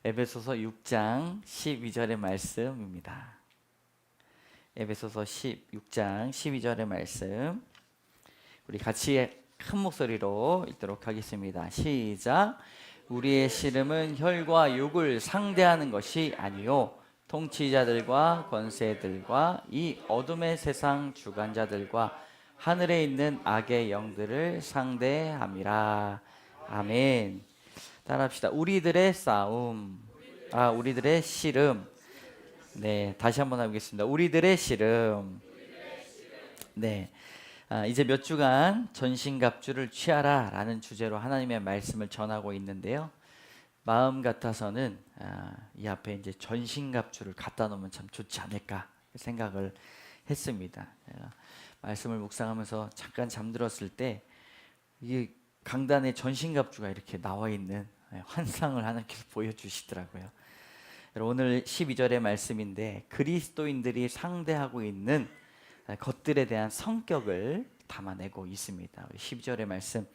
에베소서 6장 12절의 말씀입니다. 에베소서 6장 12절의 말씀 우리 같이 큰 목소리로 읽도록 하겠습니다. 시작. 우리의 씨름은 혈과 육을 상대하는 것이 아니요 통치자들과 권세들과 이 어둠의 세상 주관자들과 하늘에 있는 악의 영들을 상대함이라. 아멘. 따라합시다. 우리들의 싸움, 우리들의 씨름. 네, 다시 한번 해보겠습니다. 우리들의 씨름. 네, 이제 몇 주간 전신갑주를 취하라 라는 주제로 하나님의 말씀을 전하고 있는데요. 마음 같아서는 이 앞에 이제 전신갑주를 갖다 놓으면 참 좋지 않을까 생각을 했습니다. 말씀을 묵상하면서 잠깐 잠들었을 때 이 강단에 전신갑주가 이렇게 나와 있는 환상을 하나님께서 보여주시더라고요. 오늘 12절의 말씀인데 그리스도인들이 상대하고 있는 것들에 대한 성격을 담아내고 있습니다. 12절의 말씀,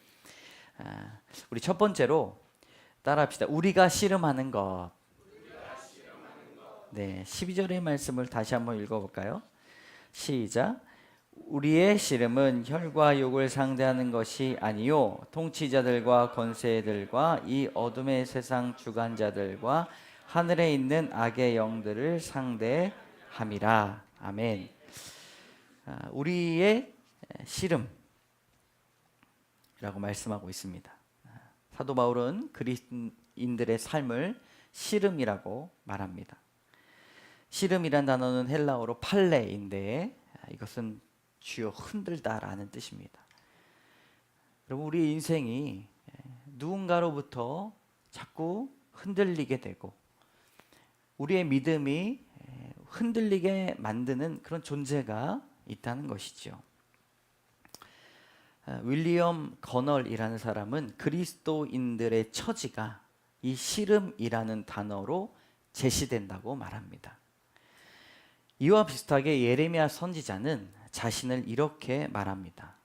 우리 첫 번째로 따라합시다. 우리가 씨름하는 것. 네, 12절의 말씀을 다시 한번 읽어볼까요? 시작. 우리의 씨름은 혈과 육을 상대하는 것이 아니요 통치자들과 권세들과 이 어둠의 세상 주관자들과 하늘에 있는 악의 영들을 상대함이라. 아멘. 우리의 씨름이라고 말씀하고 있습니다. 사도 바울은 그리스도인들의 삶을 씨름이라고 말합니다. 씨름이란 단어는 헬라어로 팔레인데 이것은 쥐어 흔들다라는 뜻입니다. 여러분, 우리 인생이 누군가로부터 자꾸 흔들리게 되고 우리의 믿음이 흔들리게 만드는 그런 존재가 있다는 것이죠. 윌리엄 거널이라는 사람은 그리스도인들의 처지가 이 씨름이라는 단어로 제시된다고 말합니다. 이와 비슷하게 예레미야 선지자는 자신을 이렇게 말합니다.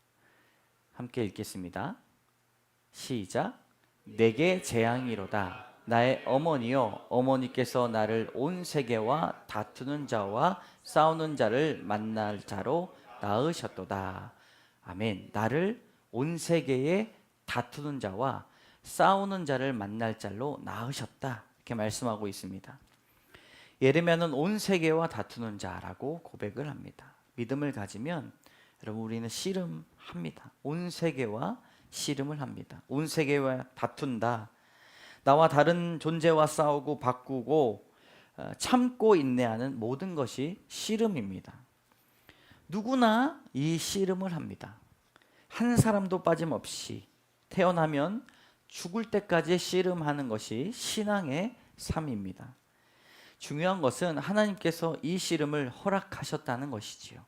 함께 읽겠습니다. 시작. 내게 재앙이로다. 나의 어머니여, 어머니께서 나를 온 세계와 다투는 자와 싸우는 자를 만날 자로 낳으셨도다. 아멘. 나를 온 세계에 다투는 자와 싸우는 자를 만날 자로 낳으셨다. 이렇게 말씀하고 있습니다. 예레미야는 온 세계와 다투는 자라고 고백을 합니다. 믿음을 가지면 여러분 우리는 씨름합니다. 온 세계와 씨름을 합니다. 온 세계와 다툰다. 나와 다른 존재와 싸우고 바꾸고 참고 인내하는 모든 것이 씨름입니다. 누구나 이 씨름을 합니다. 한 사람도 빠짐없이 태어나면 죽을 때까지 씨름하는 것이 신앙의 삶입니다. 중요한 것은 하나님께서 이 씨름을 허락하셨다는 것이지요.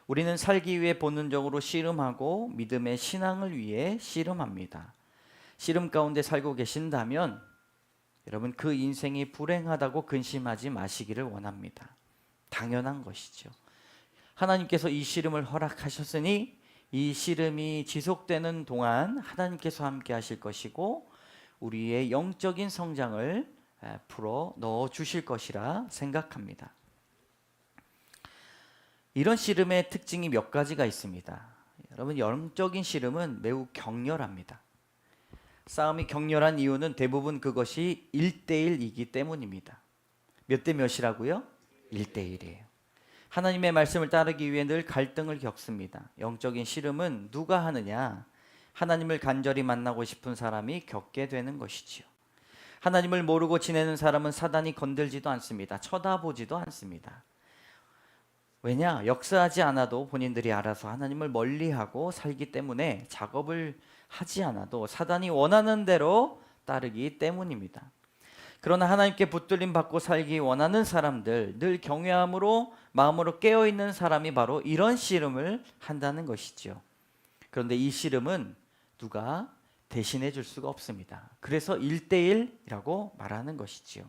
우리는 살기 위해 본능적으로 씨름하고 믿음의 신앙을 위해 씨름합니다. 씨름 가운데 살고 계신다면 여러분 그 인생이 불행하다고 근심하지 마시기를 원합니다. 당연한 것이죠. 하나님께서 이 씨름을 허락하셨으니 이 씨름이 지속되는 동안 하나님께서 함께 하실 것이고 우리의 영적인 성장을 풀어 넣어 주실 것이라 생각합니다. 이런 씨름의 특징이 몇 가지가 있습니다. 여러분, 영적인 씨름은 매우 격렬합니다. 싸움이 격렬한 이유는 대부분 그것이 1대1이기 때문입니다. 몇 대 몇이라고요? 1대1이에요. 하나님의 말씀을 따르기 위해 늘 갈등을 겪습니다. 영적인 씨름은 누가 하느냐? 하나님을 간절히 만나고 싶은 사람이 겪게 되는 것이지요. 하나님을 모르고 지내는 사람은 사단이 건들지도 않습니다. 쳐다보지도 않습니다. 왜냐? 역사하지 않아도 본인들이 알아서 하나님을 멀리하고 살기 때문에 작업을 하지 않아도 사단이 원하는 대로 따르기 때문입니다. 그러나 하나님께 붙들림 받고 살기 원하는 사람들, 늘 경외함으로 마음으로 깨어있는 사람이 바로 이런 씨름을 한다는 것이죠. 그런데 이 씨름은 누가 대신해 줄 수가 없습니다. 그래서 1대1이라고 말하는 것이지요.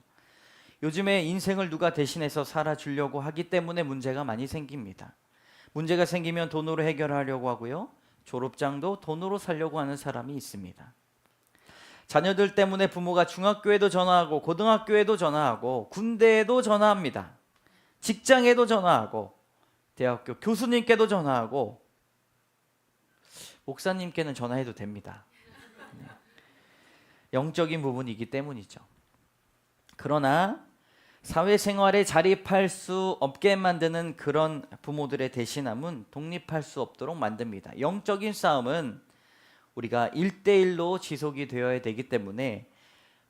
요즘에 인생을 누가 대신해서 살아주려고 하기 때문에 문제가 많이 생깁니다. 문제가 생기면 돈으로 해결하려고 하고요. 졸업장도 돈으로 살려고 하는 사람이 있습니다. 자녀들 때문에 부모가 중학교에도 전화하고 고등학교에도 전화하고 군대에도 전화합니다. 직장에도 전화하고 대학교 교수님께도 전화하고 목사님께는 전화해도 됩니다. 영적인 부분이기 때문이죠. 그러나 사회생활에 자립할 수 없게 만드는 그런 부모들의 대신함은 독립할 수 없도록 만듭니다. 영적인 싸움은 우리가 1대1로 지속이 되어야 되기 때문에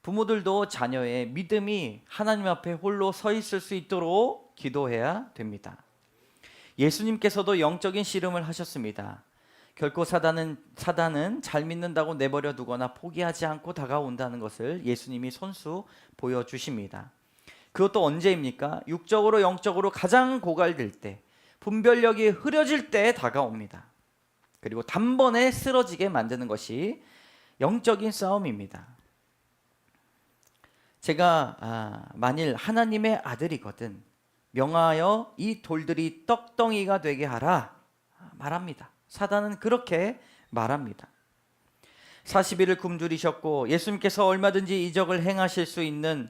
부모들도 자녀의 믿음이 하나님 앞에 홀로 서 있을 수 있도록 기도해야 됩니다. 예수님께서도 영적인 씨름을 하셨습니다. 결코 사단은 잘 믿는다고 내버려 두거나 포기하지 않고 다가온다는 것을 예수님이 손수 보여주십니다. 그것도 언제입니까? 육적으로 영적으로 가장 고갈될 때, 분별력이 흐려질 때 다가옵니다. 그리고 단번에 쓰러지게 만드는 것이 영적인 싸움입니다. 제가 만일 하나님의 아들이거든 명하여 이 돌들이 떡덩이가 되게 하라 말합니다. 사단은 그렇게 말합니다. 40일을 굶주리셨고 예수님께서 얼마든지 이적을 행하실 수 있는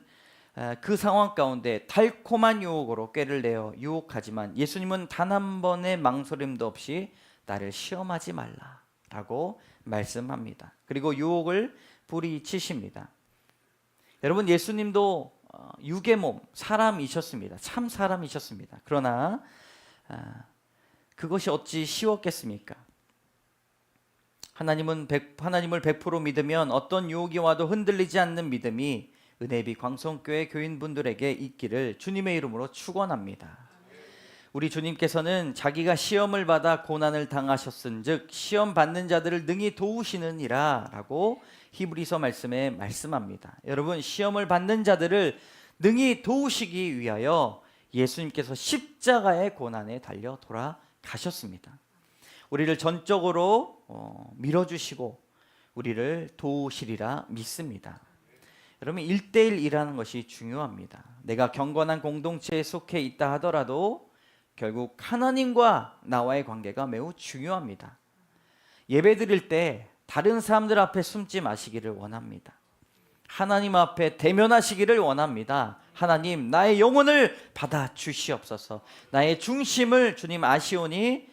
그 상황 가운데 달콤한 유혹으로 꾀를 내어 유혹하지만 예수님은 단 한 번의 망설임도 없이 나를 시험하지 말라라고 말씀합니다. 그리고 유혹을 뿌리치십니다. 여러분, 예수님도 육의 몸 사람이셨습니다. 참 사람이셨습니다. 그러나 그것이 어찌 쉬웠겠습니까? 하나님을 100% 믿으면 어떤 유혹이 와도 흔들리지 않는 믿음이 은혜비 광성교회 교인분들에게 있기를 주님의 이름으로 축원합니다. 우리 주님께서는 자기가 시험을 받아 고난을 당하셨은즉 시험 받는 자들을 능히 도우시느니라 라고 히브리서 말씀에 말씀합니다. 여러분, 시험을 받는 자들을 능히 도우시기 위하여 예수님께서 십자가의 고난에 달려 돌아가셨습니다. 우리를 전적으로 밀어주시고 우리를 도우시리라 믿습니다. 여러분, 1대1이라는 것이 중요합니다. 내가 경건한 공동체에 속해 있다 하더라도 결국 하나님과 나와의 관계가 매우 중요합니다. 예배 드릴 때 다른 사람들 앞에 숨지 마시기를 원합니다. 하나님 앞에 대면하시기를 원합니다. 하나님, 나의 영혼을 받아 주시옵소서. 나의 중심을 주님 아시오니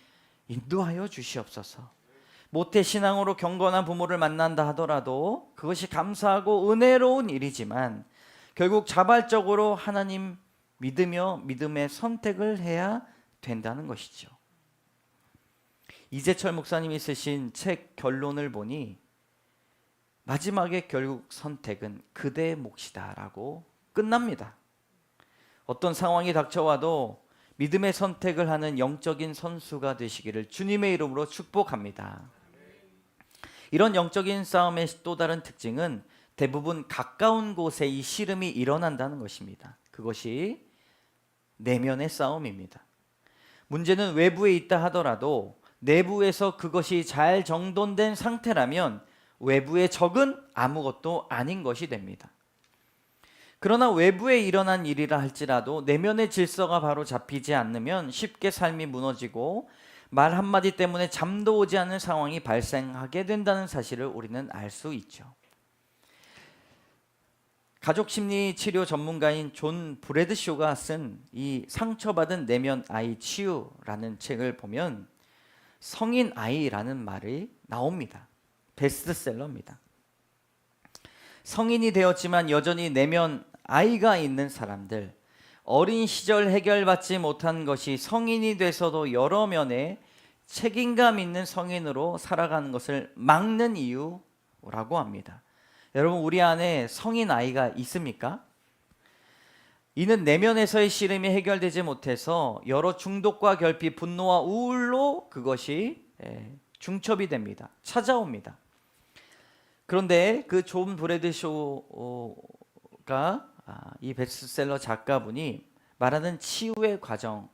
인도하여 주시옵소서. 모태신앙으로 경건한 부모를 만난다 하더라도 그것이 감사하고 은혜로운 일이지만 결국 자발적으로 하나님 믿으며 믿음의 선택을 해야 된다는 것이죠. 이재철 목사님이 쓰신 책 결론을 보니 마지막에 결국 선택은 그대의 몫이다 라고 끝납니다. 어떤 상황이 닥쳐와도 믿음의 선택을 하는 영적인 선수가 되시기를 주님의 이름으로 축복합니다. 이런 영적인 싸움의 또 다른 특징은 대부분 가까운 곳에 이 씨름이 일어난다는 것입니다. 그것이 내면의 싸움입니다. 문제는 외부에 있다 하더라도 내부에서 그것이 잘 정돈된 상태라면 외부의 적은 아무것도 아닌 것이 됩니다. 그러나 외부에 일어난 일이라 할지라도 내면의 질서가 바로 잡히지 않으면 쉽게 삶이 무너지고 말 한마디 때문에 잠도 오지 않는 상황이 발생하게 된다는 사실을 우리는 알 수 있죠. 가족심리치료 전문가인 존 브래드쇼가 쓴 이 상처받은 내면 아이 치유라는 책을 보면 성인 아이라는 말이 나옵니다. 베스트셀러입니다. 성인이 되었지만 여전히 내면 아이가 있는 사람들, 어린 시절 해결받지 못한 것이 성인이 돼서도 여러 면에 책임감 있는 성인으로 살아가는 것을 막는 이유라고 합니다. 여러분, 우리 안에 성인 아이가 있습니까? 이는 내면에서의 씨름이 해결되지 못해서 여러 중독과 결핍, 분노와 우울로 그것이 중첩이 됩니다. 찾아옵니다. 그런데 그 존 브래드쇼가 이 베스트셀러 작가분이 말하는 치유의 과정은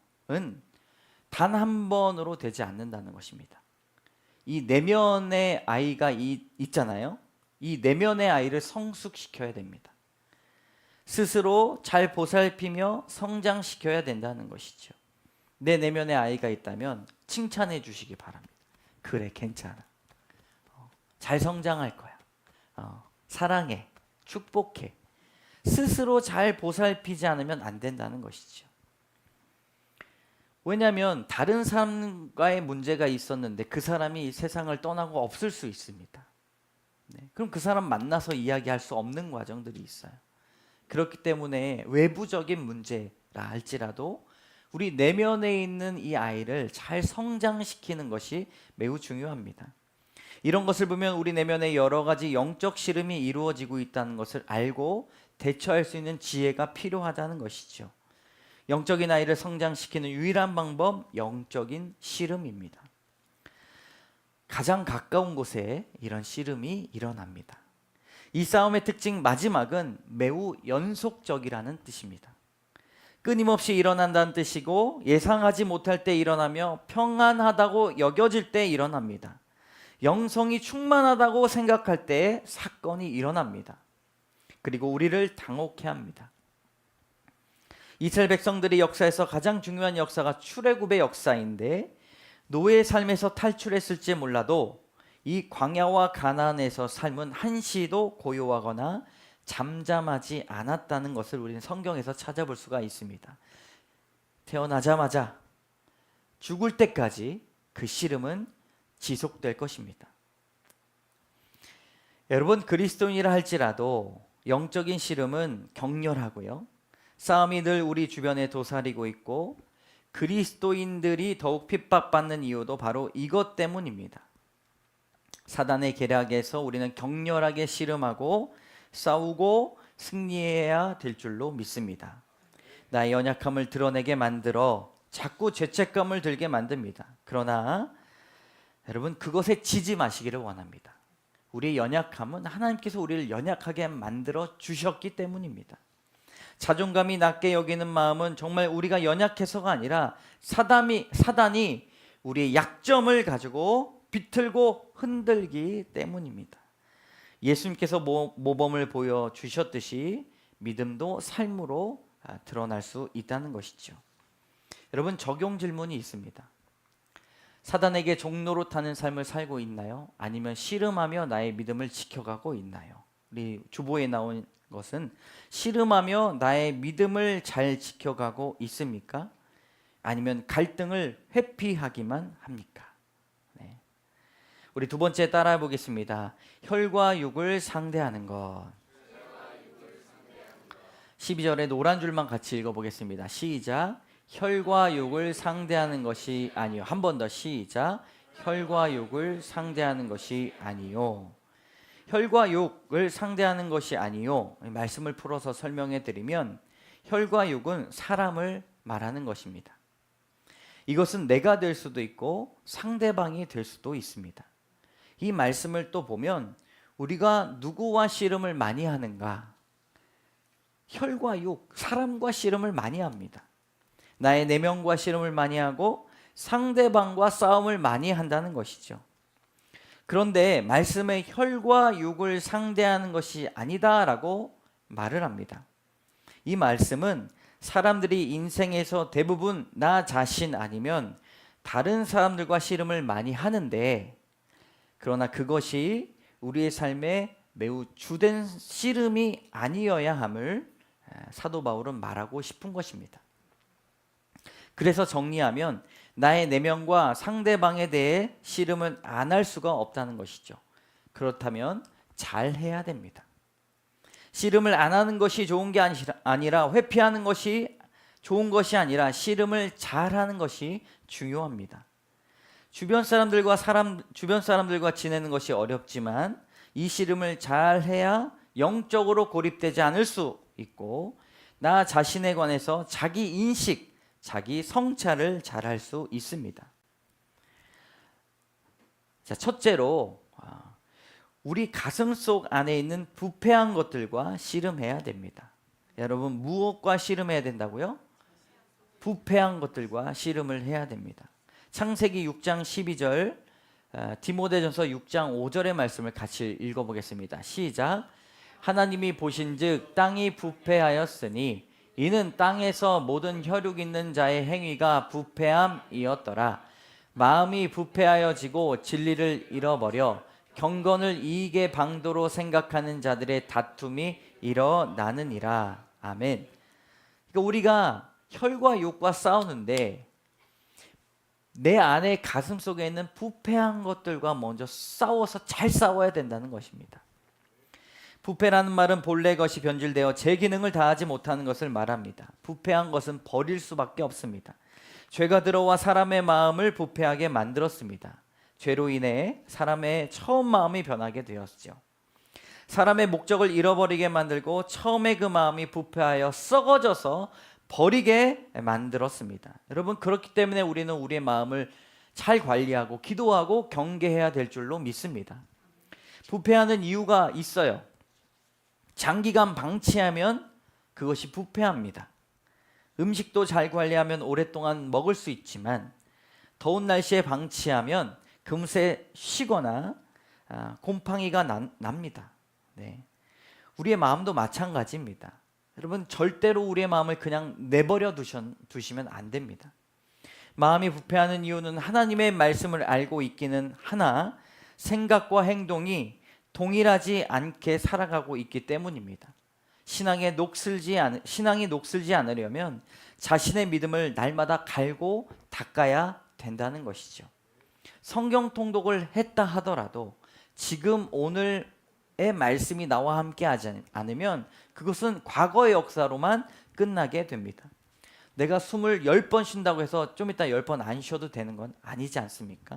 단 한 번으로 되지 않는다는 것입니다. 이 내면의 아이가 있잖아요. 이 내면의 아이를 성숙시켜야 됩니다. 스스로 잘 보살피며 성장시켜야 된다는 것이죠. 내 내면의 아이가 있다면 칭찬해 주시기 바랍니다. 그래, 괜찮아. 잘 성장할 거야. 사랑해, 축복해. 스스로 잘 보살피지 않으면 안 된다는 것이죠. 왜냐하면 다른 사람과의 문제가 있었는데 그 사람이 세상을 떠나고 없을 수 있습니다. 네, 그럼 그 사람 만나서 이야기할 수 없는 과정들이 있어요. 그렇기 때문에 외부적인 문제라 할지라도 우리 내면에 있는 이 아이를 잘 성장시키는 것이 매우 중요합니다. 이런 것을 보면 우리 내면에 여러 가지 영적 씨름이 이루어지고 있다는 것을 알고 대처할 수 있는 지혜가 필요하다는 것이죠. 영적인 아이를 성장시키는 유일한 방법, 영적인 씨름입니다. 가장 가까운 곳에 이런 씨름이 일어납니다. 이 싸움의 특징 마지막은 매우 연속적이라는 뜻입니다. 끊임없이 일어난다는 뜻이고 예상하지 못할 때 일어나며 평안하다고 여겨질 때 일어납니다. 영성이 충만하다고 생각할 때 사건이 일어납니다. 그리고 우리를 당혹해 합니다. 이스라엘 백성들의 역사에서 가장 중요한 역사가 출애굽의 역사인데 노예의 삶에서 탈출했을지 몰라도 이 광야와 가나안에서 삶은 한시도 고요하거나 잠잠하지 않았다는 것을 우리는 성경에서 찾아볼 수가 있습니다. 태어나자마자 죽을 때까지 그 씨름은 지속될 것입니다. 여러분, 그리스도인이라 할지라도 영적인 씨름은 격렬하고요. 싸움이 늘 우리 주변에 도사리고 있고 그리스도인들이 더욱 핍박받는 이유도 바로 이것 때문입니다. 사단의 계략에서 우리는 격렬하게 씨름하고 싸우고 승리해야 될 줄로 믿습니다. 나의 연약함을 드러내게 만들어 자꾸 죄책감을 들게 만듭니다. 그러나 여러분, 그것에 지지 마시기를 원합니다. 우리의 연약함은 하나님께서 우리를 연약하게 만들어 주셨기 때문입니다. 자존감이 낮게 여기는 마음은 정말 우리가 연약해서가 아니라 사단이 우리의 약점을 가지고 비틀고 흔들기 때문입니다. 예수님께서 모범을 보여주셨듯이 믿음도 삶으로 드러날 수 있다는 것이죠. 여러분, 적용 질문이 있습니다. 사단에게 종로로 타는 삶을 살고 있나요? 아니면 씨름하며 나의 믿음을 지켜가고 있나요? 우리 주보에 나온 것은 씨름하며 나의 믿음을 잘 지켜가고 있습니까? 아니면 갈등을 회피하기만 합니까? 네. 우리 두 번째 따라해 보겠습니다. 혈과 육을 상대하는 것. 12절에 노란 줄만 같이 읽어보겠습니다. 시작. 혈과 육을 상대하는 것이 아니요. 한 번 더 시작. 혈과 육을 상대하는 것이 아니요. 혈과 육을 상대하는 것이 아니요. 말씀을 풀어서 설명해 드리면 혈과 육은 사람을 말하는 것입니다. 이것은 내가 될 수도 있고 상대방이 될 수도 있습니다. 이 말씀을 또 보면 우리가 누구와 씨름을 많이 하는가? 혈과 육, 사람과 씨름을 많이 합니다. 나의 내면과 씨름을 많이 하고 상대방과 싸움을 많이 한다는 것이죠. 그런데 말씀에 혈과 육을 상대하는 것이 아니다라고 말을 합니다. 이 말씀은 사람들이 인생에서 대부분 나 자신 아니면 다른 사람들과 씨름을 많이 하는데, 그러나 그것이 우리의 삶에 매우 주된 씨름이 아니어야 함을 사도 바울은 말하고 싶은 것입니다. 그래서 정리하면 나의 내면과 상대방에 대해 씨름은 안 할 수가 없다는 것이죠. 그렇다면 잘 해야 됩니다. 씨름을 안 하는 것이 좋은 게 아니라 회피하는 것이 좋은 것이 아니라 씨름을 잘 하는 것이 중요합니다. 주변 사람들과 지내는 것이 어렵지만 이 씨름을 잘 해야 영적으로 고립되지 않을 수 있고 나 자신에 관해서 자기 인식, 자기 성찰을 잘 할 수 있습니다. 자, 첫째로 우리 가슴 속 안에 있는 부패한 것들과 씨름해야 됩니다. 여러분, 무엇과 씨름해야 된다고요? 부패한 것들과 씨름을 해야 됩니다. 창세기 6장 12절, 디모데전서 6장 5절의 말씀을 같이 읽어보겠습니다. 시작. 하나님이 보신즉 땅이 부패하였으니 이는 땅에서 모든 혈육 있는 자의 행위가 부패함이었더라. 마음이 부패하여지고 진리를 잃어버려 경건을 이익의 방도로 생각하는 자들의 다툼이 일어나느니라. 아멘. 그러니까 우리가 혈과 육과 싸우는데 내 안에 가슴 속에 있는 부패한 것들과 먼저 싸워서 잘 싸워야 된다는 것입니다. 부패라는 말은 본래 것이 변질되어 제 기능을 다하지 못하는 것을 말합니다. 부패한 것은 버릴 수밖에 없습니다. 죄가 들어와 사람의 마음을 부패하게 만들었습니다. 죄로 인해 사람의 처음 마음이 변하게 되었죠. 사람의 목적을 잃어버리게 만들고 처음에 그 마음이 부패하여 썩어져서 버리게 만들었습니다. 여러분, 그렇기 때문에 우리는 우리의 마음을 잘 관리하고 기도하고 경계해야 될 줄로 믿습니다. 부패하는 이유가 있어요. 장기간 방치하면 그것이 부패합니다. 음식도 잘 관리하면 오랫동안 먹을 수 있지만 더운 날씨에 방치하면 금세 쉬거나 곰팡이가 납니다. 네. 우리의 마음도 마찬가지입니다. 여러분, 절대로 우리의 마음을 그냥 내버려 두시면 안 됩니다. 마음이 부패하는 이유는 하나님의 말씀을 알고 있기는 하나 생각과 행동이 동일하지 않게 살아가고 있기 때문입니다. 신앙이 녹슬지 않으려면 자신의 믿음을 날마다 갈고 닦아야 된다는 것이죠. 성경 통독을 했다 하더라도 지금 오늘의 말씀이 나와 함께 하지 않으면 그것은 과거의 역사로만 끝나게 됩니다. 내가 숨을 10번 쉰다고 해서 좀 이따 10번 안 쉬어도 되는 건 아니지 않습니까?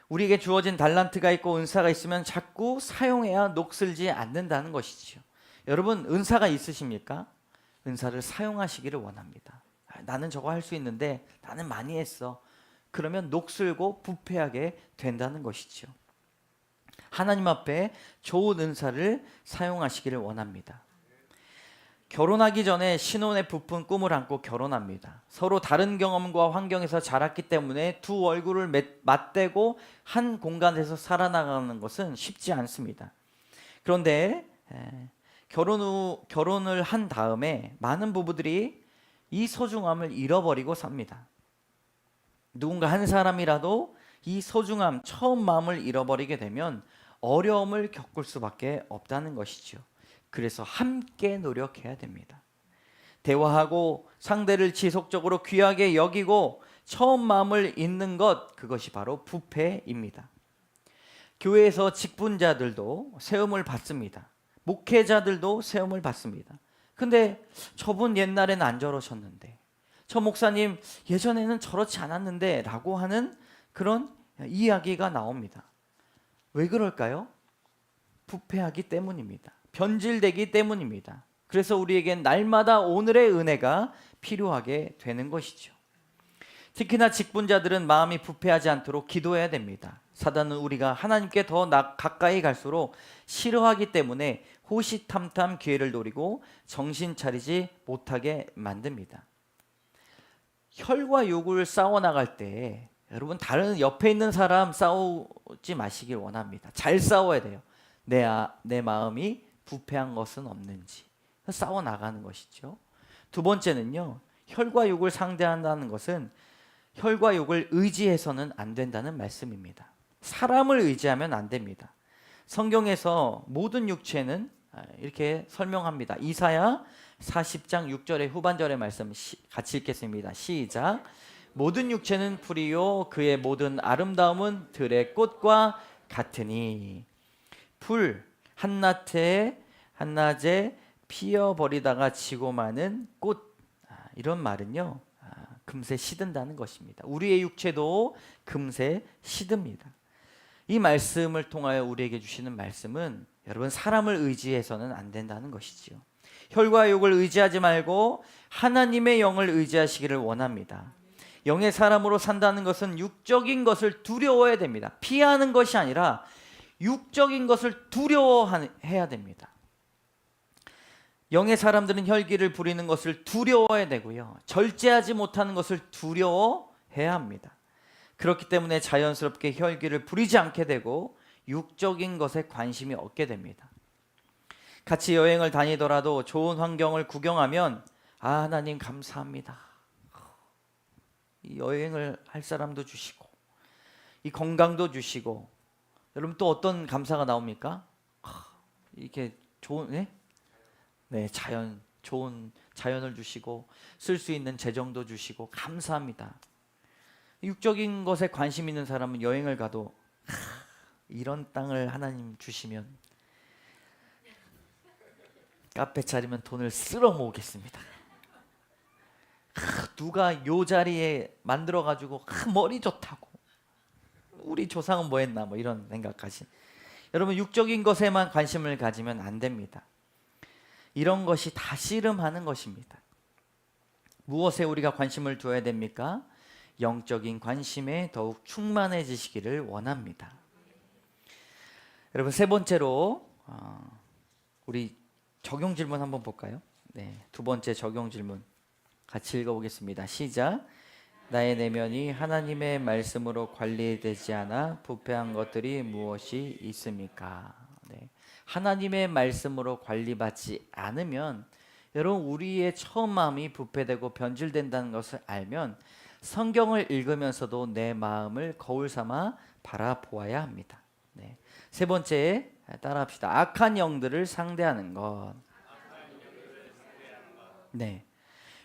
우리에게 주어진 달란트가 있고 은사가 있으면 자꾸 사용해야 녹슬지 않는다는 것이지요. 여러분, 은사가 있으십니까? 은사를 사용하시기를 원합니다. 나는 저거 할 수 있는데 나는 많이 했어. 그러면 녹슬고 부패하게 된다는 것이죠. 하나님 앞에 좋은 은사를 사용하시기를 원합니다. 결혼하기 전에 신혼의 부푼 꿈을 안고 결혼합니다. 서로 다른 경험과 환경에서 자랐기 때문에 두 얼굴을 맞대고 한 공간에서 살아나가는 것은 쉽지 않습니다. 그런데 결혼을 한 다음에 많은 부부들이 이 소중함을 잃어버리고 삽니다. 누군가 한 사람이라도 이 소중함, 처음 마음을 잃어버리게 되면 어려움을 겪을 수밖에 없다는 것이죠. 그래서 함께 노력해야 됩니다. 대화하고 상대를 지속적으로 귀하게 여기고 처음 마음을 잇는 것, 그것이 바로 부패입니다. 교회에서 직분자들도 세움을 받습니다. 목회자들도 세움을 받습니다. 근데 저분 옛날엔 안 저러셨는데, 저 목사님 예전에는 저렇지 않았는데 라고 하는 그런 이야기가 나옵니다. 왜 그럴까요? 부패하기 때문입니다. 변질되기 때문입니다. 그래서 우리에겐 날마다 오늘의 은혜가 필요하게 되는 것이죠. 특히나 직분자들은 마음이 부패하지 않도록 기도해야 됩니다. 사단은 우리가 하나님께 더 가까이 갈수록 싫어하기 때문에 호시탐탐 기회를 노리고 정신 차리지 못하게 만듭니다. 혈과 육을 싸워나갈 때 여러분, 다른 옆에 있는 사람 싸우지 마시길 원합니다. 잘 싸워야 돼요. 내 마음이 부패한 것은 없는지 싸워나가는 것이죠. 두 번째는요, 혈과 육을 상대한다는 것은 혈과 육을 의지해서는 안 된다는 말씀입니다. 사람을 의지하면 안 됩니다. 성경에서 모든 육체는 이렇게 설명합니다. 이사야 40장 6절의 후반절의 말씀 같이 읽겠습니다. 시작. 모든 육체는 풀이요 그의 모든 아름다움은 들의 꽃과 같으니 풀 한낮에 피어버리다가 지고 마는 꽃, 이런 말은요 금세 시든다는 것입니다. 우리의 육체도 금세 시듭니다. 이 말씀을 통하여 우리에게 주시는 말씀은 여러분, 사람을 의지해서는 안 된다는 것이지요. 혈과 육을 의지하지 말고 하나님의 영을 의지하시기를 원합니다. 영의 사람으로 산다는 것은 육적인 것을 두려워해야 됩니다. 피하는 것이 아니라 육적인 것을 두려워해야 됩니다. 영의 사람들은 혈기를 부리는 것을 두려워해야 되고요. 절제하지 못하는 것을 두려워해야 합니다. 그렇기 때문에 자연스럽게 혈기를 부리지 않게 되고 육적인 것에 관심이 없게 됩니다. 같이 여행을 다니더라도 좋은 환경을 구경하면 하나님 감사합니다. 이 여행을 할 사람도 주시고 이 건강도 주시고, 여러분 또 어떤 감사가 나옵니까? 이렇게 좋은 네, 좋은 자연을 주시고 쓸 수 있는 재정도 주시고 감사합니다. 육적인 것에 관심 있는 사람은 여행을 가도 이런 땅을 하나님 주시면 카페 차리면 돈을 쓸어 모으겠습니다. 누가 요 자리에 만들어 가지고 머리 좋다고 우리 조상은 뭐 했나 뭐 이런 생각까지. 여러분 육적인 것에만 관심을 가지면 안 됩니다. 이런 것이 다 씨름하는 것입니다. 무엇에 우리가 관심을 두어야 됩니까? 영적인 관심에 더욱 충만해지시기를 원합니다. 여러분 세 번째로 우리 적용 질문 한번 볼까요? 네, 두 번째 적용 질문 같이 읽어보겠습니다. 시작. 나의 내면이 하나님의 말씀으로 관리되지 않아 부패한 것들이 무엇이 있습니까? 네. 하나님의 말씀으로 관리받지 않으면 여러분 우리의 처음 마음이 부패되고 변질된다는 것을 알면 성경을 읽으면서도 내 마음을 거울 삼아 바라보아야 합니다. 네. 세 번째 따라합시다. 악한 영들을 상대하는 것. 네.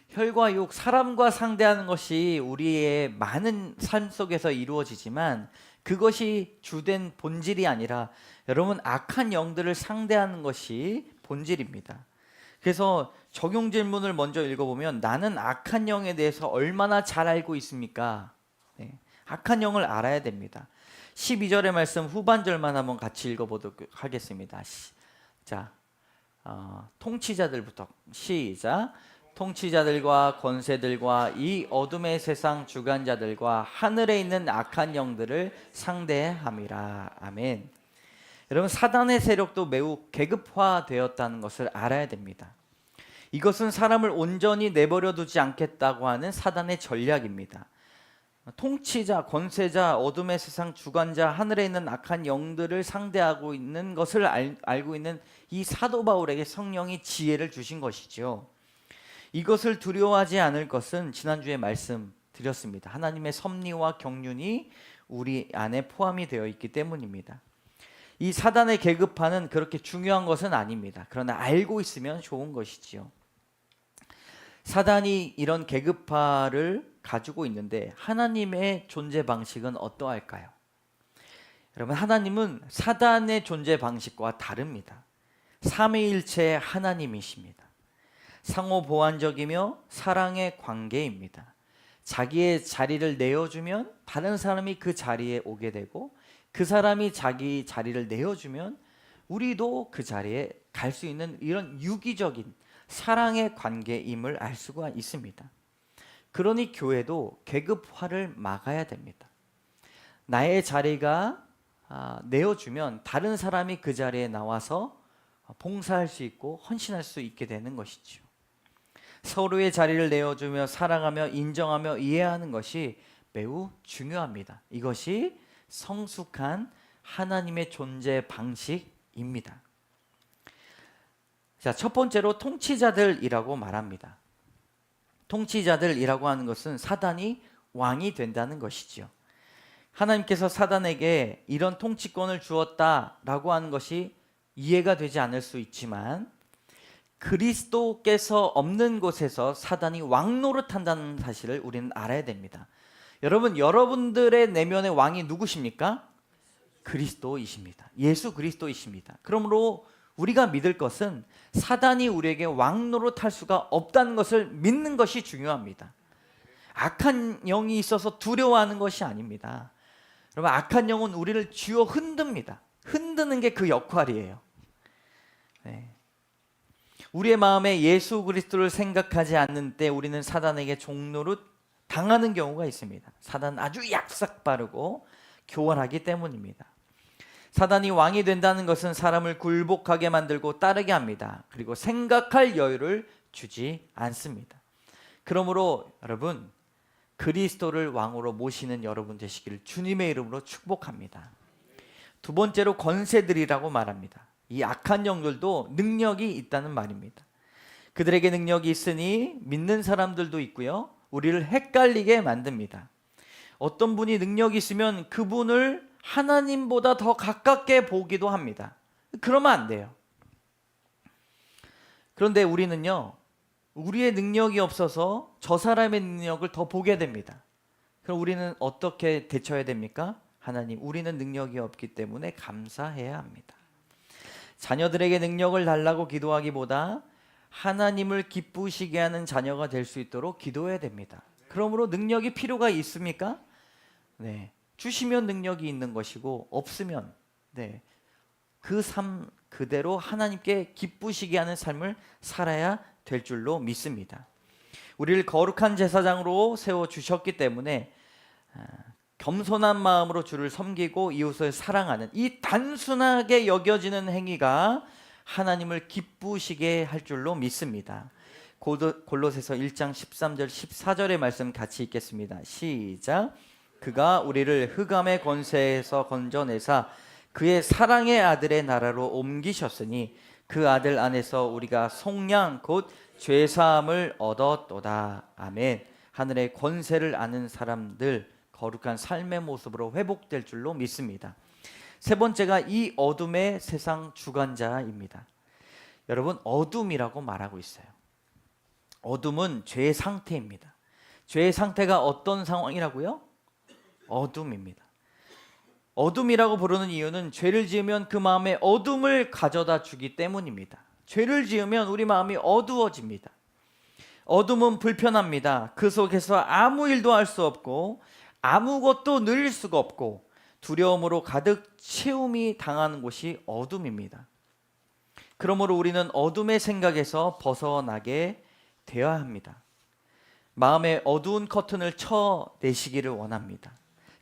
혈과 육, 사람과 상대하는 것이 우리의 많은 삶 속에서 이루어지지만 그것이 주된 본질이 아니라 여러분 악한 영들을 상대하는 것이 본질입니다. 그래서 적용 질문을 먼저 읽어보면 나는 악한 영에 대해서 얼마나 잘 알고 있습니까? 네. 악한 영을 알아야 됩니다. 12절의 말씀 후반절만 한번 같이 읽어보도록 하겠습니다. 자, 통치자들부터 시작. 통치자들과 권세들과 이 어둠의 세상 주관자들과 하늘에 있는 악한 영들을 상대함이라. 아멘. 여러분 사단의 세력도 매우 계급화되었다는 것을 알아야 됩니다. 이것은 사람을 온전히 내버려 두지 않겠다고 하는 사단의 전략입니다. 통치자, 권세자, 어둠의 세상 주관자, 하늘에 있는 악한 영들을 상대하고 있는 것을 알고 있는 이 사도 바울에게 성령이 지혜를 주신 것이죠. 이것을 두려워하지 않을 것은 지난주에 말씀드렸습니다. 하나님의 섭리와 경륜이 우리 안에 포함이 되어 있기 때문입니다. 이 사단의 계급화는 그렇게 중요한 것은 아닙니다. 그러나 알고 있으면 좋은 것이지요. 사단이 이런 계급화를 가지고 있는데 하나님의 존재 방식은 어떠할까요? 여러분 하나님은 사단의 존재 방식과 다릅니다. 삼위일체의 하나님이십니다. 상호보완적이며 사랑의 관계입니다. 자기의 자리를 내어주면 다른 사람이 그 자리에 오게 되고 그 사람이 자기 자리를 내어주면 우리도 그 자리에 갈 수 있는 이런 유기적인 사랑의 관계임을 알 수가 있습니다. 그러니 교회도 계급화를 막아야 됩니다. 나의 자리가 내어주면 다른 사람이 그 자리에 나와서 봉사할 수 있고 헌신할 수 있게 되는 것이죠. 서로의 자리를 내어주며 사랑하며 인정하며 이해하는 것이 매우 중요합니다. 이것이 성숙한 하나님의 존재 방식입니다. 자, 첫 번째로 통치자들이라고 말합니다. 통치자들이라고 하는 것은 사단이 왕이 된다는 것이지요. 하나님께서 사단에게 이런 통치권을 주었다라고 하는 것이 이해가 되지 않을 수 있지만 그리스도께서 없는 곳에서 사단이 왕노릇한다는 사실을 우리는 알아야 됩니다. 여러분, 여러분들의 내면의 왕이 누구십니까? 그리스도이십니다. 예수 그리스도이십니다. 그러므로 우리가 믿을 것은 사단이 우리에게 왕노릇할 수가 없다는 것을 믿는 것이 중요합니다. 악한 영이 있어서 두려워하는 것이 아닙니다. 여러분, 악한 영은 우리를 쥐어 흔듭니다. 흔드는 게 그 역할이에요. 네. 우리의 마음에 예수 그리스도를 생각하지 않는 때 우리는 사단에게 종노릇 당하는 경우가 있습니다. 사단은 아주 약삭 빠르고 교활하기 때문입니다. 사단이 왕이 된다는 것은 사람을 굴복하게 만들고 따르게 합니다. 그리고 생각할 여유를 주지 않습니다. 그러므로 여러분, 그리스도를 왕으로 모시는 여러분 되시기를 주님의 이름으로 축복합니다. 두 번째로 권세들이라고 말합니다. 이 악한 영들도 능력이 있다는 말입니다. 그들에게 능력이 있으니 믿는 사람들도 있고요, 우리를 헷갈리게 만듭니다. 어떤 분이 능력이 있으면 그분을 하나님보다 더 가깝게 보기도 합니다. 그러면 안 돼요. 그런데 우리는요, 우리의 능력이 없어서 저 사람의 능력을 더 보게 됩니다. 그럼 우리는 어떻게 대처해야 됩니까? 하나님, 우리는 능력이 없기 때문에 감사해야 합니다. 자녀들에게 능력을 달라고 기도하기보다 하나님을 기쁘시게 하는 자녀가 될 수 있도록 기도해야 됩니다. 그러므로 능력이 필요가 있습니까? 네, 주시면 능력이 있는 것이고, 없으면 그 삶 그대로 하나님께 기쁘시게 하는 삶을 살아야 될 줄로 믿습니다. 우리를 거룩한 제사장으로 세워주셨기 때문에 겸손한 마음으로 주를 섬기고 이웃을 사랑하는 이 단순하게 여겨지는 행위가 하나님을 기쁘시게 할 줄로 믿습니다. 골로새서 1장 13절 14절의 말씀 같이 읽겠습니다. 시작. 그가 우리를 흑암의 권세에서 건져내사 그의 사랑의 아들의 나라로 옮기셨으니 그 아들 안에서 우리가 속량 곧 죄사함을 얻었도다. 아멘. 하늘의 권세를 아는 사람들 거룩한 삶의 모습으로 회복될 줄로 믿습니다. 세 번째가 이 어둠의 세상 주관자입니다. 여러분, 어둠이라고 말하고 있어요. 어둠은 죄의 상태입니다. 죄의 상태가 어떤 상황이라고요? 어둠입니다. 어둠이라고 부르는 이유는 죄를 지으면 그 마음에 어둠을 가져다 주기 때문입니다. 죄를 지으면 우리 마음이 어두워집니다. 어둠은 불편합니다. 그 속에서 아무 일도 할 수 없고 아무것도 누릴 수가 없고 두려움으로 가득 채움이 당하는 곳이 어둠입니다. 그러므로 우리는 어둠의 생각에서 벗어나게 되어야 합니다. 마음의 어두운 커튼을 쳐내시기를 원합니다.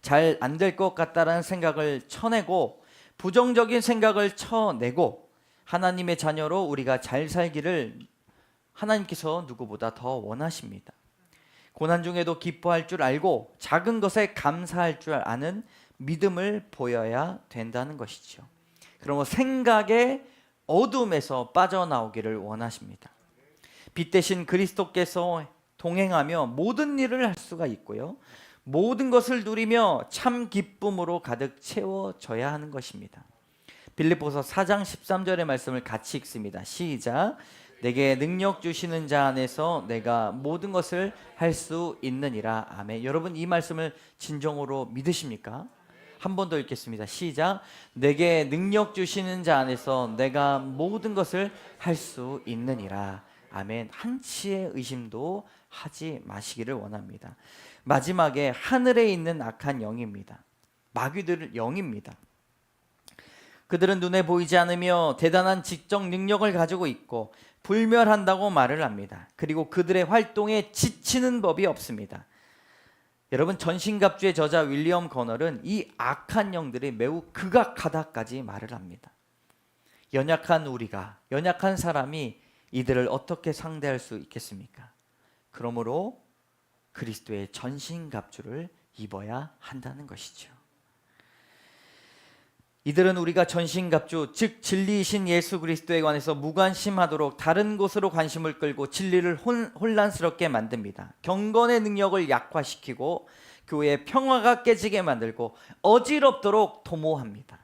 잘 안 될 것 같다라는 생각을 쳐내고 부정적인 생각을 쳐내고 하나님의 자녀로 우리가 잘 살기를 하나님께서 누구보다 더 원하십니다. 고난 중에도 기뻐할 줄 알고 작은 것에 감사할 줄 아는 믿음을 보여야 된다는 것이죠. 그러므로 생각의 어둠에서 빠져나오기를 원하십니다. 빛 대신 그리스도께서 동행하며 모든 일을 할 수가 있고요, 모든 것을 누리며 참 기쁨으로 가득 채워져야 하는 것입니다. 빌립보서 4장 13절의 말씀을 같이 읽습니다. 시작. 내게 능력 주시는 자 안에서 내가 모든 것을 할 수 있느니라. 아멘. 여러분, 이 말씀을 진정으로 믿으십니까? 한 번 더 읽겠습니다. 시작. 내게 능력 주시는 자 안에서 내가 모든 것을 할 수 있느니라. 아멘. 한치의 의심도 하지 마시기를 원합니다. 마지막에 하늘에 있는 악한 영입니다. 마귀들 영입니다. 그들은 눈에 보이지 않으며 대단한 지적 능력을 가지고 있고 불멸한다고 말을 합니다. 그리고 그들의 활동에 지치는 법이 없습니다. 여러분, 전신갑주의 저자 윌리엄 거널은 이 악한 영들이 매우 극악하다까지 말을 합니다. 연약한 우리가, 연약한 사람이 이들을 어떻게 상대할 수 있겠습니까? 그러므로 그리스도의 전신갑주를 입어야 한다는 것이죠. 이들은 우리가 전신갑주, 즉 진리이신 예수 그리스도에 관해서 무관심하도록 다른 곳으로 관심을 끌고 진리를 혼란스럽게 만듭니다. 경건의 능력을 약화시키고 교회의 평화가 깨지게 만들고 어지럽도록 도모합니다.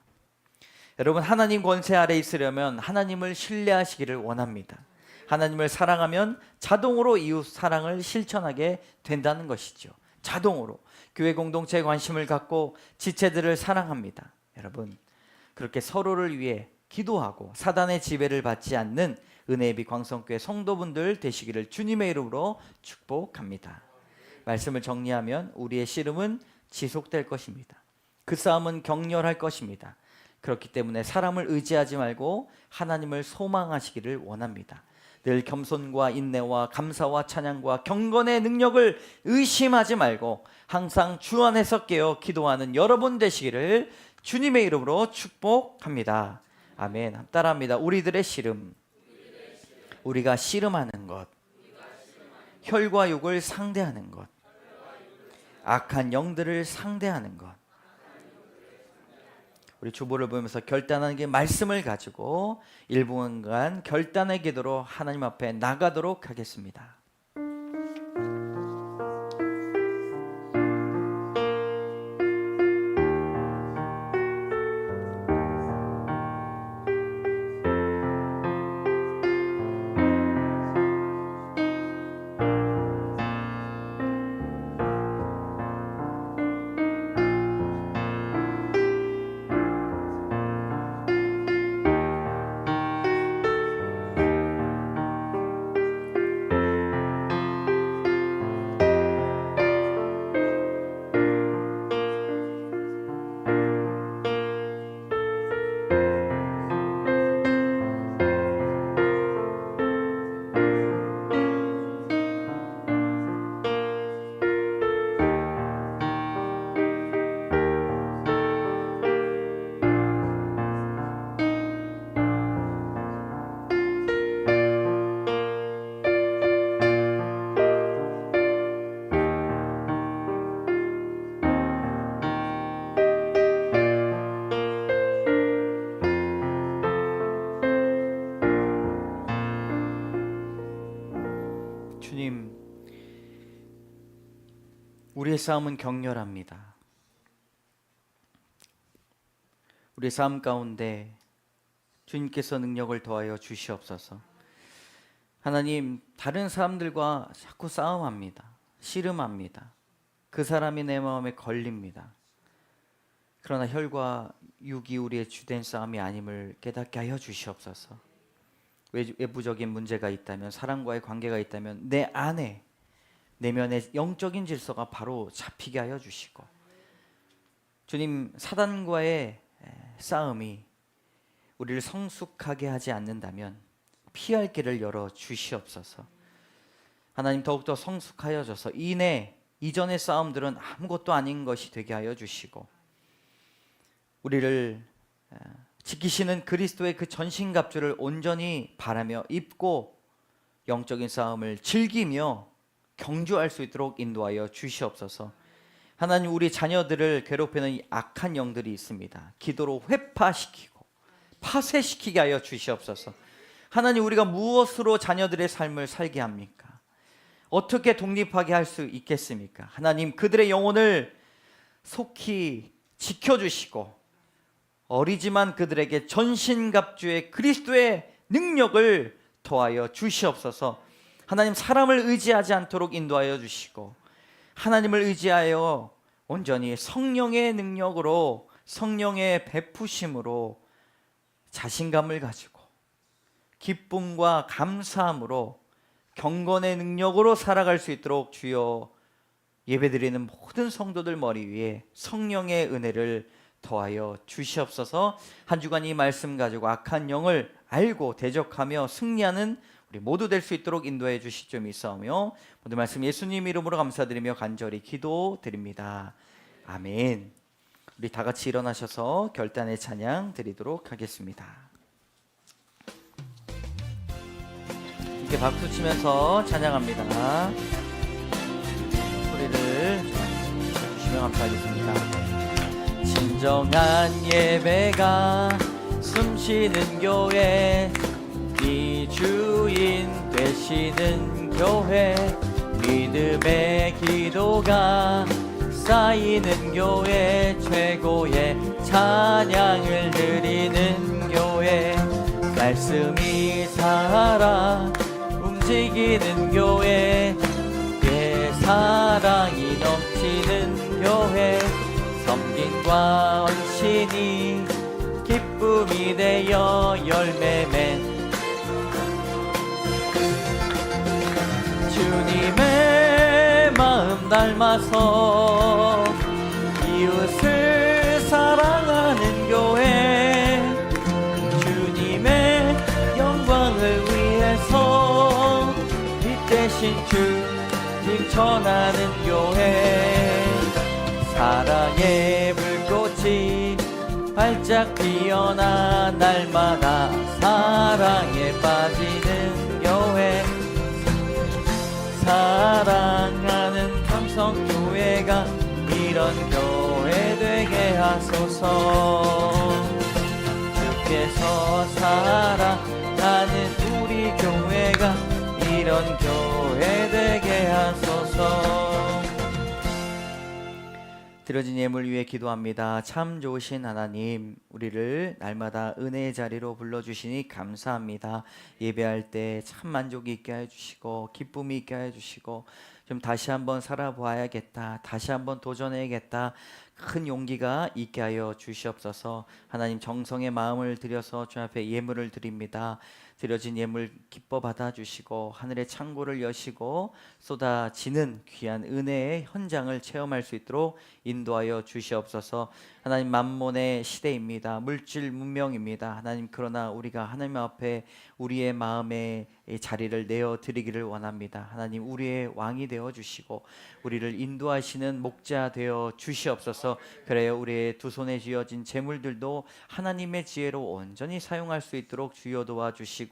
여러분, 하나님 권세 아래 있으려면 하나님을 신뢰하시기를 원합니다. 하나님을 사랑하면 자동으로 이웃 사랑을 실천하게 된다는 것이죠. 자동으로 교회 공동체에 관심을 갖고 지체들을 사랑합니다. 여러분, 그렇게 서로를 위해 기도하고 사단의 지배를 받지 않는 은혜비 광성교회 성도분들 되시기를 주님의 이름으로 축복합니다. 말씀을 정리하면 우리의 씨름은 지속될 것입니다. 그 싸움은 격렬할 것입니다. 그렇기 때문에 사람을 의지하지 말고 하나님을 소망하시기를 원합니다. 늘 겸손과 인내와 감사와 찬양과 경건의 능력을 의심하지 말고 항상 주 안에서 깨어 기도하는 여러분 되시기를 주님의 이름으로 축복합니다. 아멘. 따라합니다. 우리들의 씨름, 우리가 씨름하는 것, 혈과 육을 상대하는 것, 악한 영들을 상대하는 것. 우리 주보를 보면서 결단하는 게 말씀을 가지고 1분간 결단의 기도로 하나님 앞에 나가도록 하겠습니다. 주님, 우리의 싸움은 격렬합니다. 우리의 싸움 가운데 주님께서 능력을 더하여 주시옵소서. 하나님, 다른 사람들과 자꾸 싸움합니다. 씨름합니다. 그 사람이 내 마음에 걸립니다. 그러나 혈과 육이 우리의 주된 싸움이 아님을 깨닫게 하여 주시옵소서. 외부적인 문제가 있다면, 사람과의 관계가 있다면 내 안에, 내면의 영적인 질서가 바로 잡히게 하여 주시고, 주님, 사단과의 싸움이 우리를 성숙하게 하지 않는다면 피할 길을 열어 주시옵소서. 하나님, 더욱더 성숙하여져서 이전의 싸움들은 아무것도 아닌 것이 되게 하여 주시고, 우리를 지키시는 그리스도의 그 전신갑주를 온전히 바라며 입고 영적인 싸움을 즐기며 경주할 수 있도록 인도하여 주시옵소서. 하나님, 우리 자녀들을 괴롭히는 이 악한 영들이 있습니다. 기도로 회파시키고 파쇄시키게 하여 주시옵소서. 하나님, 우리가 무엇으로 자녀들의 삶을 살게 합니까? 어떻게 독립하게 할 수 있겠습니까? 하나님, 그들의 영혼을 속히 지켜주시고 어리지만 그들에게 전신갑주의 그리스도의 능력을 더하여 주시옵소서. 하나님, 사람을 의지하지 않도록 인도하여 주시고, 하나님을 의지하여 온전히 성령의 능력으로, 성령의 베푸심으로 자신감을 가지고 기쁨과 감사함으로 경건의 능력으로 살아갈 수 있도록 주여 예배드리는 모든 성도들 머리 위에 성령의 은혜를 더하여 주시옵소서. 한 주간 이 말씀 가지고 악한 영을 알고 대적하며 승리하는 우리 모두 될 수 있도록 인도해 주실 줄 믿사오며, 모든 말씀 예수님 이름으로 감사드리며 간절히 기도드립니다. 아멘. 우리 다 같이 일어나셔서 결단의 찬양 드리도록 하겠습니다. 이렇게 박수 치면서 찬양합니다. 소리를 주시면 감사하겠습니다. 진정한 예배가 숨쉬는 교회, 이 주인 되시는 교회, 믿음의 기도가 쌓이는 교회, 최고의 찬양을 드리는 교회, 말씀이 살아 움직이는 교회, 예, 사랑이 넘치는 교회, 섬김과 헌신이 기쁨이 되어 열매 맺는 주님의 마음 닮아서 이웃을 사랑하는 교회, 주님의 영광을 위해서 빛 대신 주님 전하는 교회, 사랑의 불꽃이 활짝 피어나 날마다 사랑에 빠지는 교회, 사랑하는 감성교회가 이런 교회 되게 하소서. 주께서 사랑하는 우리 교회가 이런 교회 되게 하소서. 드려진 예물 위해 기도합니다. 참 좋으신 하나님, 우리를 날마다 은혜의 자리로 불러주시니 감사합니다. 예배할 때 참 만족이 있게 해주시고 기쁨이 있게 해주시고, 좀 다시 한번 살아보아야겠다, 다시 한번 도전해야겠다, 큰 용기가 있게 하여 주시옵소서. 하나님, 정성의 마음을 들여서 주 앞에 예물을 드립니다. 드려진 예물 기뻐 받아주시고 하늘의 창고를 여시고 쏟아지는 귀한 은혜의 현장을 체험할 수 있도록 인도하여 주시옵소서. 하나님, 만몬의 시대입니다. 물질 문명입니다. 하나님, 그러나 우리가 하나님 앞에 우리의 마음의 자리를 내어드리기를 원합니다. 하나님, 우리의 왕이 되어주시고 우리를 인도하시는 목자 되어 주시옵소서. 그래요, 우리의 두 손에 쥐어진 재물들도 하나님의 지혜로 온전히 사용할 수 있도록 주여 도와주시고,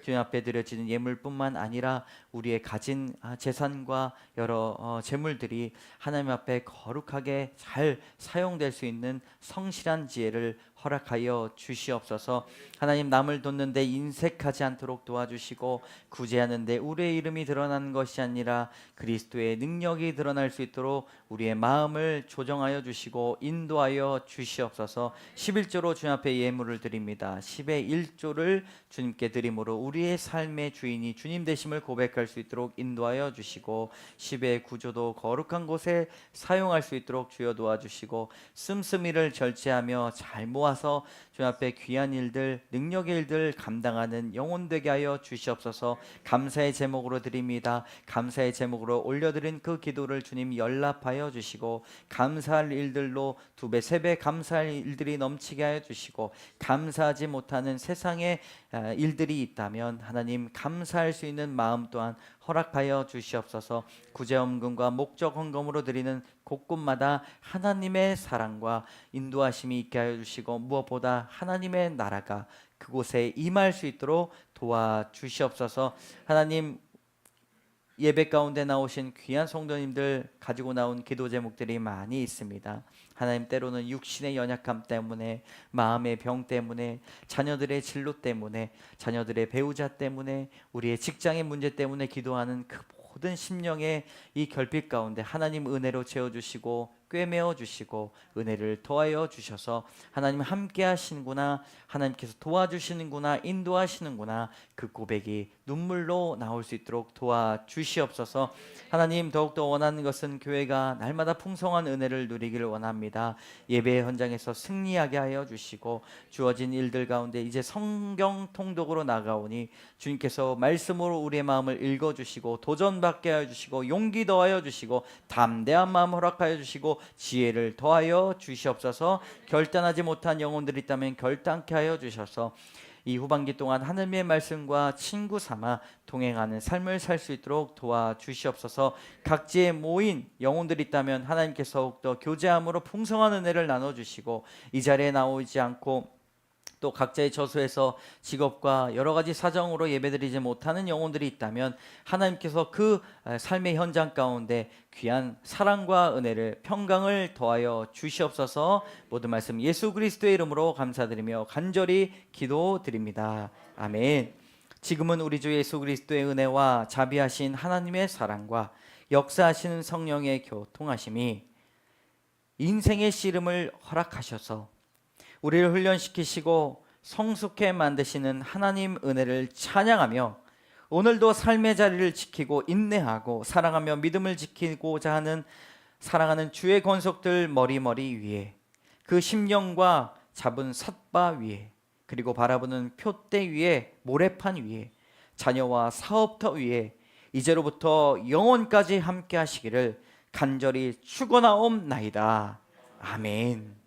주님 앞에 드려지는 예물뿐만 아니라 우리의 가진 재산과 여러 재물들이 하나님 앞에 거룩하게 잘 사용될 수 있는 성실한 지혜를 허락하여 주시옵소서. 하나님, 남을 돕는데 인색하지 않도록 도와주시고 구제하는데 우리의 이름이 드러나는 것이 아니라 그리스도의 능력이 드러날 수 있도록 우리의 마음을 조정하여 주시고 인도하여 주시옵소서. 11조로 주님 앞에 예물을 드립니다. 10의 1조를 주님께 드림으로 우리의 삶의 주인이 주님 되심을 고백할 수 있도록 인도하여 주시고 10의 9조도 거룩한 곳에 사용할 수 있도록 주여 도와주시고 씀씀이를 절제하며 잘 모아서 주님 앞에 귀한 일들, 능력의 일들 감당하는 영혼 되게 하여 주시옵소서. 감사의 제목으로 드립니다. 감사의 제목으로 올려드린 그 기도를 주님 연락하여 주시고 감사할 일들로 2배, 3배 감사할 일들이 넘치게 하여 주시고 감사하지 못하는 세상의 일들이 있다면 하나님 감사할 수 있는 마음 또한 허락하여 주시옵소서. 구제헌금과 목적 헌금으로 드리는 곳곳마다 하나님의 사랑과 인도하심이 있게 하여 주시고 무엇보다 하나님의 나라가 그곳에 임할 수 있도록 도와주시옵소서. 하나님, 예배 가운데 나오신 귀한 성도님들 가지고 나온 기도 제목들이 많이 있습니다. 하나님, 때로는 육신의 연약함 때문에, 마음의 병 때문에, 자녀들의 진로 때문에, 자녀들의 배우자 때문에, 우리의 직장의 문제 때문에 기도하는 그 모든 심령의 이 결핍 가운데 하나님 은혜로 채워주시고 꿰매어 주시고 은혜를 더하여 주셔서 하나님 함께 하시는구나, 하나님께서 도와주시는구나, 인도하시는구나, 그 고백이 눈물로 나올 수 있도록 도와주시옵소서. 하나님, 더욱더 원하는 것은 교회가 날마다 풍성한 은혜를 누리기를 원합니다. 예배 현장에서 승리하게 하여 주시고 주어진 일들 가운데 이제 성경 통독으로 나가오니 주님께서 말씀으로 우리의 마음을 읽어주시고 도전받게 하여 주시고 용기 더하여 주시고 담대한 마음 허락하여 주시고 지혜를 더하여 주시옵소서. 결단하지 못한 영혼들이 있다면 결단케 하여 주셔서 이 후반기 동안 하나님의 말씀과 친구 삼아 동행하는 삶을 살 수 있도록 도와주시옵소서. 각지에 모인 영혼들이 있다면 하나님께서 더욱더 교제함으로 풍성한 은혜를 나눠주시고 이 자리에 나오지 않고 또 각자의 저소에서 직업과 여러 가지 사정으로 예배드리지 못하는 영혼들이 있다면 하나님께서 그 삶의 현장 가운데 귀한 사랑과 은혜를 평강을 더하여 주시옵소서. 모든 말씀 예수 그리스도의 이름으로 감사드리며 간절히 기도드립니다. 아멘. 지금은 우리 주 예수 그리스도의 은혜와 자비하신 하나님의 사랑과 역사하시는 성령의 교통하심이 인생의 씨름을 허락하셔서 우리를 훈련시키시고 성숙해 만드시는 하나님 은혜를 찬양하며 오늘도 삶의 자리를 지키고 인내하고 사랑하며 믿음을 지키고자 하는 사랑하는 주의 권속들 머리머리 위에, 그 심령과 잡은 삿바 위에, 그리고 바라보는 표대 위에, 모래판 위에, 자녀와 사업터 위에 이제로부터 영원까지 함께 하시기를 간절히 축원하옵나이다. 아멘.